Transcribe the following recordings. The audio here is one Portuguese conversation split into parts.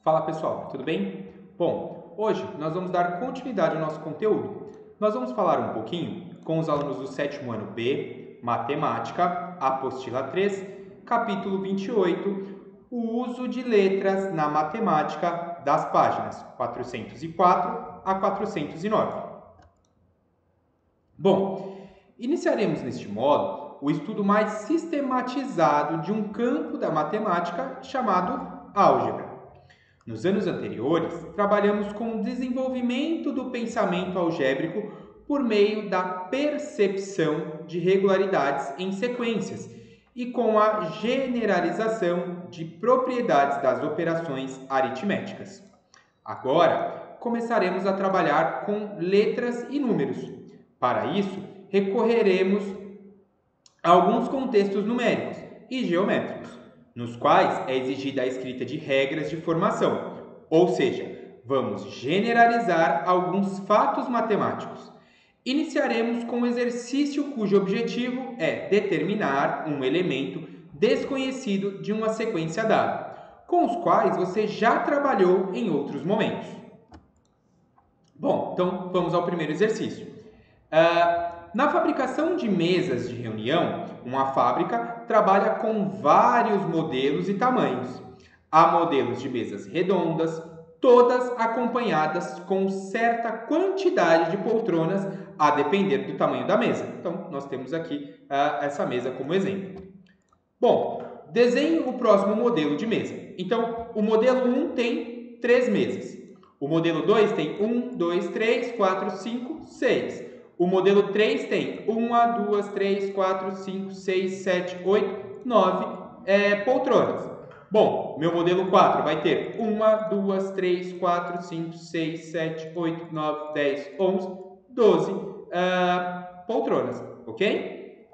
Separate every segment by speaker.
Speaker 1: Fala pessoal, tudo bem? Bom, hoje nós vamos dar continuidade ao nosso conteúdo. Nós vamos falar um pouquinho com os alunos do sétimo ano B, Matemática, Apostila 3, capítulo 28, o uso de letras na matemática das páginas 404 a 409. Bom, iniciaremos neste módulo o estudo mais sistematizado de um campo da matemática chamado álgebra. Nos anos anteriores, trabalhamos com o desenvolvimento do pensamento algébrico por meio da percepção de regularidades em sequências e com a generalização de propriedades das operações aritméticas. Agora, começaremos a trabalhar com letras e números. Para isso, recorreremos a alguns contextos numéricos e geométricos, nos quais é exigida a escrita de regras de formação, ou seja, vamos generalizar alguns fatos matemáticos. Iniciaremos com um exercício cujo objetivo é determinar um elemento desconhecido de uma sequência dada, com os quais você já trabalhou em outros momentos. Bom, então vamos ao primeiro exercício. Na fabricação de mesas de reunião, uma fábrica trabalha com vários modelos e tamanhos. Há modelos de mesas redondas, todas acompanhadas com certa quantidade de poltronas, a depender do tamanho da mesa. Então, nós temos aqui essa mesa como exemplo. Bom, desenhe o próximo modelo de mesa. Então, o modelo 1 tem 3 mesas. O modelo 2 tem 1, 2, 3, 4, 5, 6. O modelo 3 tem 1, 2, 3, 4, 5, 6, 7, 8, 9 poltronas. Bom, meu modelo 4 vai ter 1, 2, 3, 4, 5, 6, 7, 8, 9, 10, 11, 12 poltronas, ok?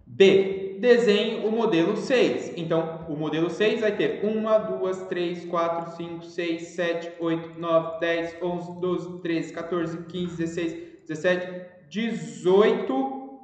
Speaker 1: B. Desenhe o modelo 6. Então, o modelo 6 vai ter 1, 2, 3, 4, 5, 6, 7, 8, 9, 10, 11, 12, 13, 14, 15, 16, 17, 18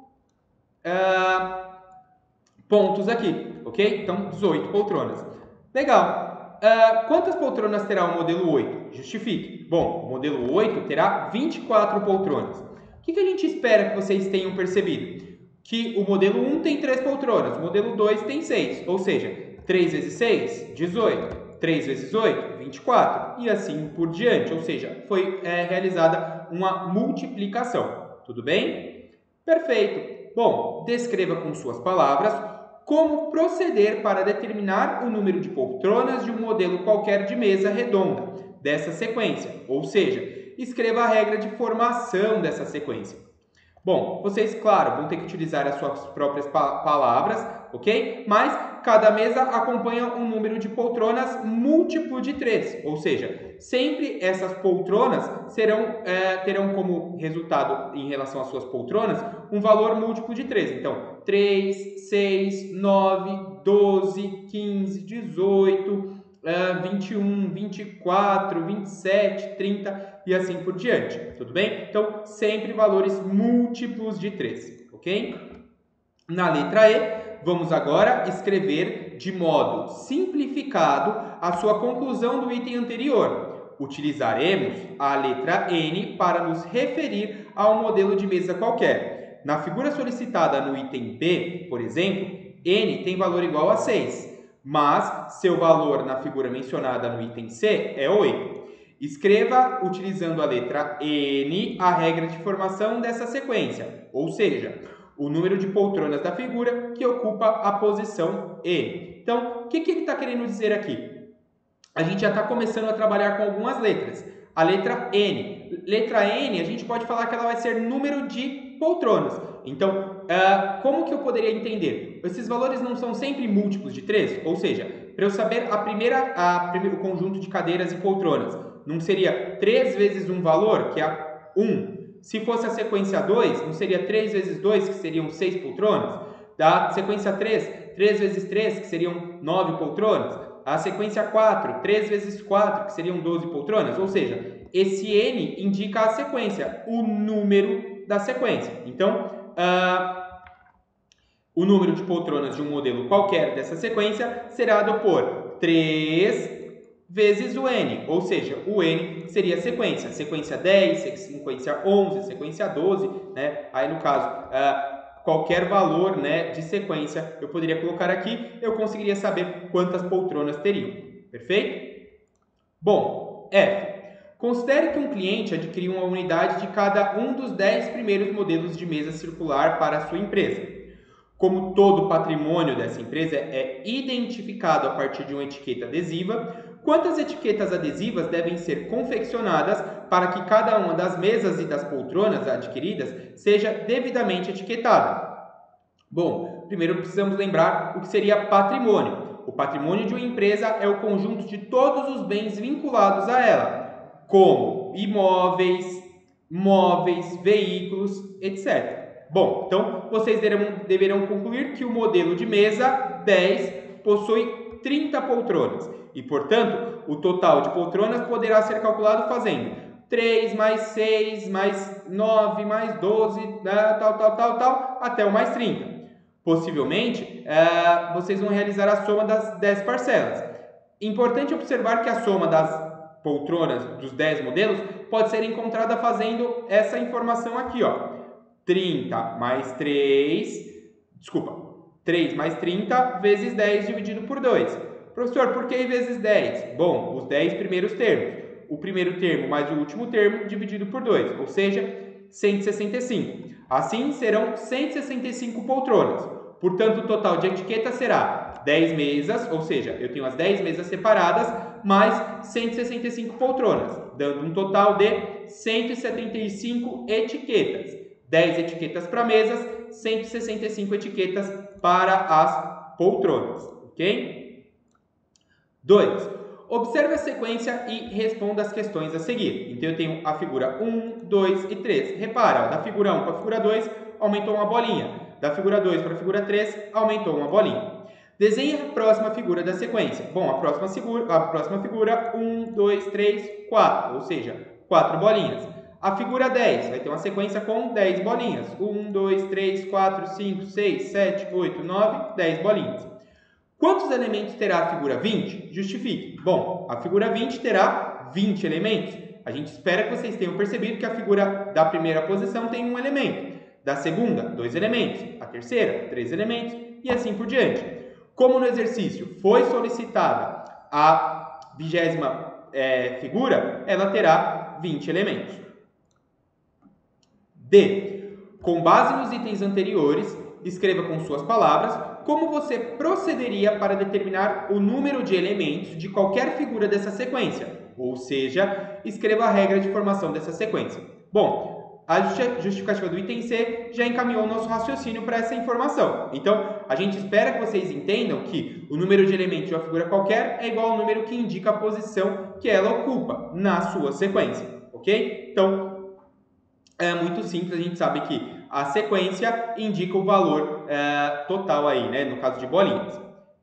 Speaker 1: pontos aqui, ok? Então, 18 poltronas. Legal. Quantas poltronas terá o modelo 8? Justifique. Bom, o modelo 8 terá 24 poltronas. O que a gente espera que vocês tenham percebido? Que o modelo 1 tem 3 poltronas, o modelo 2 tem 6, ou seja, 3 vezes 6, 18, 3 vezes 8, 24, e assim por diante, ou seja, foi realizada uma multiplicação, tudo bem? Perfeito! Bom, descreva com suas palavras como proceder para determinar o número de poltronas de um modelo qualquer de mesa redonda dessa sequência, ou seja, escreva a regra de formação dessa sequência. Bom, vocês, claro, vão ter que utilizar as suas próprias palavras, ok? Mas cada mesa acompanha um número de poltronas múltiplo de 3, ou seja, sempre essas poltronas terão como resultado, em relação às suas poltronas, um valor múltiplo de 3. Então, 3, 6, 9, 12, 15, 18, 21, 24, 27, 30 e assim por diante, tudo bem? Então, sempre valores múltiplos de 3, ok? Na letra E, vamos agora escrever de modo simplificado a sua conclusão do item anterior. Utilizaremos a letra N para nos referir a um modelo de mesa qualquer. Na figura solicitada no item B, por exemplo, N tem valor igual a 6, mas seu valor na figura mencionada no item C é 8. Escreva, utilizando a letra N, a regra de formação dessa sequência, ou seja, o número de poltronas da figura que ocupa a posição N. Então, o que ele está querendo dizer aqui? A gente já está começando a trabalhar com algumas letras. A letra N. Letra N, a gente pode falar que ela vai ser número de poltronas. Então, como que eu poderia entender? Esses valores não são sempre múltiplos de 3? Ou seja, para eu saber o conjunto de cadeiras e poltronas, não seria 3 vezes um valor, que é 1? Se fosse a sequência 2, não seria 3 vezes 2, que seriam 6 poltronas? Da sequência 3, 3 vezes 3, que seriam 9 poltronas? A sequência 4, 3 vezes 4, que seriam 12 poltronas? Ou seja, esse N indica a sequência, o número da sequência. Então, o número de poltronas de um modelo qualquer dessa sequência será dado por 3 vezes o n, ou seja, o n seria a sequência 10, sequência 11, sequência 12, né? Aí no caso, qualquer valor, né, de sequência eu poderia colocar aqui, eu conseguiria saber quantas poltronas teriam, perfeito? Bom, F. Considere que um cliente adquiriu uma unidade de cada um dos 10 primeiros modelos de mesa circular para a sua empresa. Como todo patrimônio dessa empresa é identificado a partir de uma etiqueta adesiva, quantas etiquetas adesivas devem ser confeccionadas para que cada uma das mesas e das poltronas adquiridas seja devidamente etiquetada? Bom, primeiro precisamos lembrar o que seria patrimônio. O patrimônio de uma empresa é o conjunto de todos os bens vinculados a ela, como imóveis, móveis, veículos, etc. Bom, então vocês deverão concluir que o modelo de mesa 10 possui 30 poltronas e, portanto, o total de poltronas poderá ser calculado fazendo 3 mais 6 mais 9 mais 12, tal, até o mais 30. Possivelmente, vocês vão realizar a soma das 10 parcelas. Importante observar que a soma das poltronas dos 10 modelos pode ser encontrada fazendo essa informação aqui, ó. 3 mais 30 vezes 10 dividido por 2. Professor, por que vezes 10? Bom, os 10 primeiros termos. O primeiro termo mais o último termo dividido por 2, ou seja, 165. Assim, serão 165 poltronas. Portanto, o total de etiquetas será 10 mesas, ou seja, eu tenho as 10 mesas separadas, mais 165 poltronas, dando um total de 175 etiquetas. 10 etiquetas para mesas, 165 etiquetas para as poltronas, ok? 2. Observe a sequência e responda as questões a seguir. Então, eu tenho a figura 1, 2 e 3. Repara, ó, da figura 1 para a figura 2, aumentou uma bolinha. Da figura 2 para a figura 3, aumentou uma bolinha. Desenhe a próxima figura da sequência. Bom, a próxima figura 1, 2, 3, 4, ou seja, 4 bolinhas. A figura 10 vai ter uma sequência com 10 bolinhas. 1, 2, 3, 4, 5, 6, 7, 8, 9, 10 bolinhas. Quantos elementos terá a figura 20? Justifique. Bom, a figura 20 terá 20 elementos. A gente espera que vocês tenham percebido que a figura da primeira posição tem um elemento. Da segunda, 2 elementos. A terceira, 3 elementos. E assim por diante. Como no exercício foi solicitada a 20ª figura, ela terá 20 elementos. D. Com base nos itens anteriores, escreva com suas palavras como você procederia para determinar o número de elementos de qualquer figura dessa sequência, ou seja, escreva a regra de formação dessa sequência. Bom, a justificativa do item C já encaminhou o nosso raciocínio para essa informação. Então, a gente espera que vocês entendam que o número de elementos de uma figura qualquer é igual ao número que indica a posição que ela ocupa na sua sequência, ok? Então, é muito simples, a gente sabe que a sequência indica o valor total aí, né, no caso de bolinhas.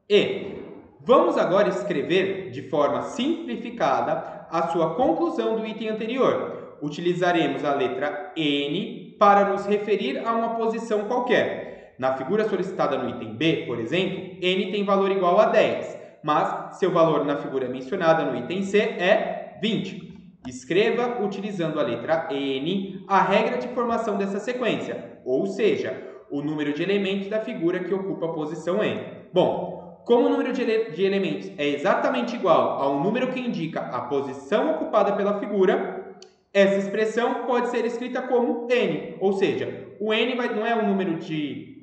Speaker 1: E vamos agora escrever de forma simplificada a sua conclusão do item anterior. Utilizaremos a letra N para nos referir a uma posição qualquer. Na figura solicitada no item B, por exemplo, N tem valor igual a 10, mas seu valor na figura mencionada no item C é 20. Escreva, utilizando a letra N, a regra de formação dessa sequência, ou seja, o número de elementos da figura que ocupa a posição N. Bom, como o número de elementos é exatamente igual ao número que indica a posição ocupada pela figura, essa expressão pode ser escrita como N, ou seja, o N não é o número que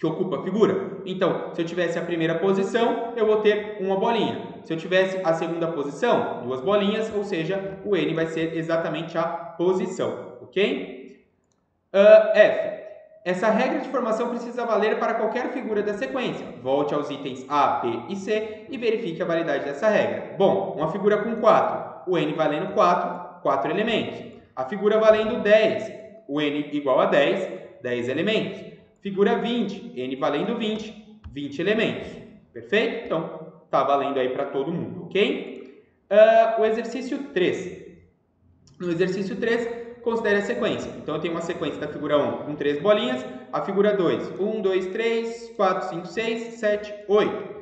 Speaker 1: ocupa a figura. Então, se eu tivesse a primeira posição, eu vou ter uma bolinha. Se eu tivesse a segunda posição, 2 bolinhas, ou seja, o N vai ser exatamente a posição, ok? F. Essa regra de formação precisa valer para qualquer figura da sequência. Volte aos itens A, B e C e verifique a validade dessa regra. Bom, uma figura com 4, o N valendo 4 elementos. A figura valendo 10, o N igual a 10 elementos. Figura 20, N valendo 20 elementos. Perfeito? Então, está valendo aí para todo mundo, ok? O exercício 3. No exercício 3, considere a sequência. Então, eu tenho uma sequência da figura 1 com 3 bolinhas. A figura 2, 1, 2, 3, 4, 5, 6, 7, 8.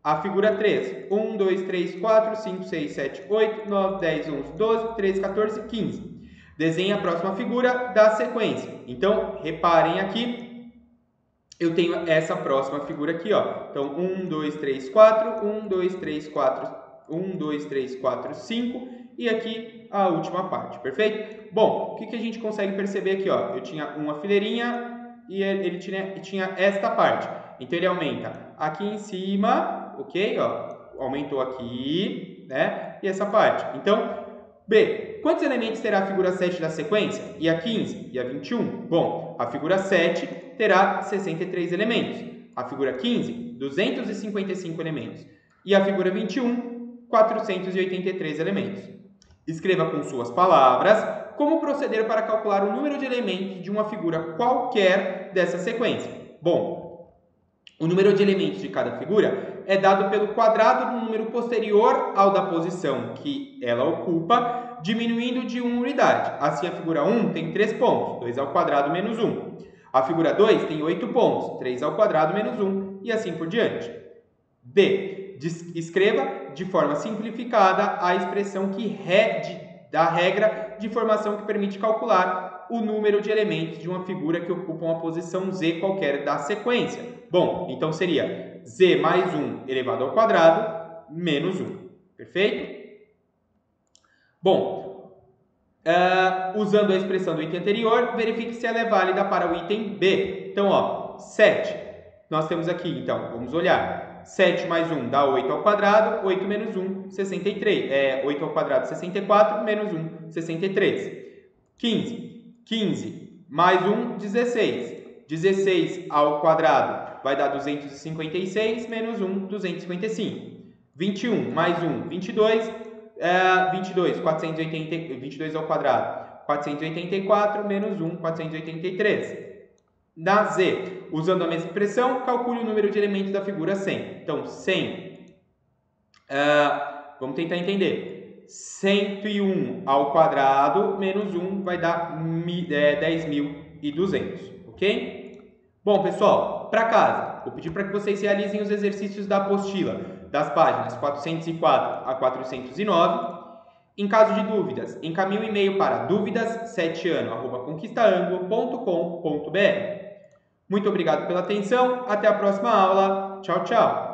Speaker 1: A figura 3, 1, 2, 3, 4, 5, 6, 7, 8, 9, 10, 11, 12, 13, 14, 15. Desenhe a próxima figura da sequência. Então, reparem aqui, eu tenho essa próxima figura aqui, ó. Então, 1, 2, 3, 4, 1, 2, 3, 4, 1, 2, 3, 4, 5 e aqui a última parte, perfeito? Bom, o que a gente consegue perceber aqui, ó? Eu tinha uma fileirinha e ele tinha esta parte. Então, ele aumenta aqui em cima, ok? Ó, aumentou aqui, né? E essa parte. Então, B, quantos elementos terá a figura 7 da sequência? E a 15? E a 21? Bom, a figura 7 terá 63 elementos. A figura 15, 255 elementos. E a figura 21, 483 elementos. Escreva com suas palavras como proceder para calcular o número de elementos de uma figura qualquer dessa sequência. Bom, o número de elementos de cada figura é dado pelo quadrado do número posterior ao da posição que ela ocupa, diminuindo de 1 unidade. Assim, a figura 1 tem 3 pontos, 2 ao quadrado menos 1. A figura 2 tem 8 pontos, 3 ao quadrado menos 1, e assim por diante. D. Escreva de forma simplificada a expressão da regra de formação que permite calcular o número de elementos de uma figura que ocupam a posição z qualquer da sequência. Bom, então seria z mais 1 elevado ao quadrado menos 1. Perfeito? Bom, usando a expressão do item anterior, verifique se ela é válida para o item B. Então, ó, 7. Nós temos aqui, então, vamos olhar. 7 mais 1 dá 8 ao quadrado, 8 menos 1, 63. 8 ao quadrado, 64, menos 1, 63. 15 mais 1, 16. 16 ao quadrado vai dar 256, menos 1, 255. 21 mais 1, 22. 22 ao quadrado, 484, menos 1, 483. Na Z, usando a mesma expressão, calcule o número de elementos da figura 100. Então, 100, vamos tentar entender. 101 ao quadrado, menos 1, vai dar 10.200, ok? Bom, pessoal, para casa, vou pedir para que vocês realizem os exercícios da apostila das páginas 404 a 409. Em caso de dúvidas, encaminhe um e-mail para duvidas7ano@conquistaanglo.com.br. Muito obrigado pela atenção, até a próxima aula. Tchau, tchau!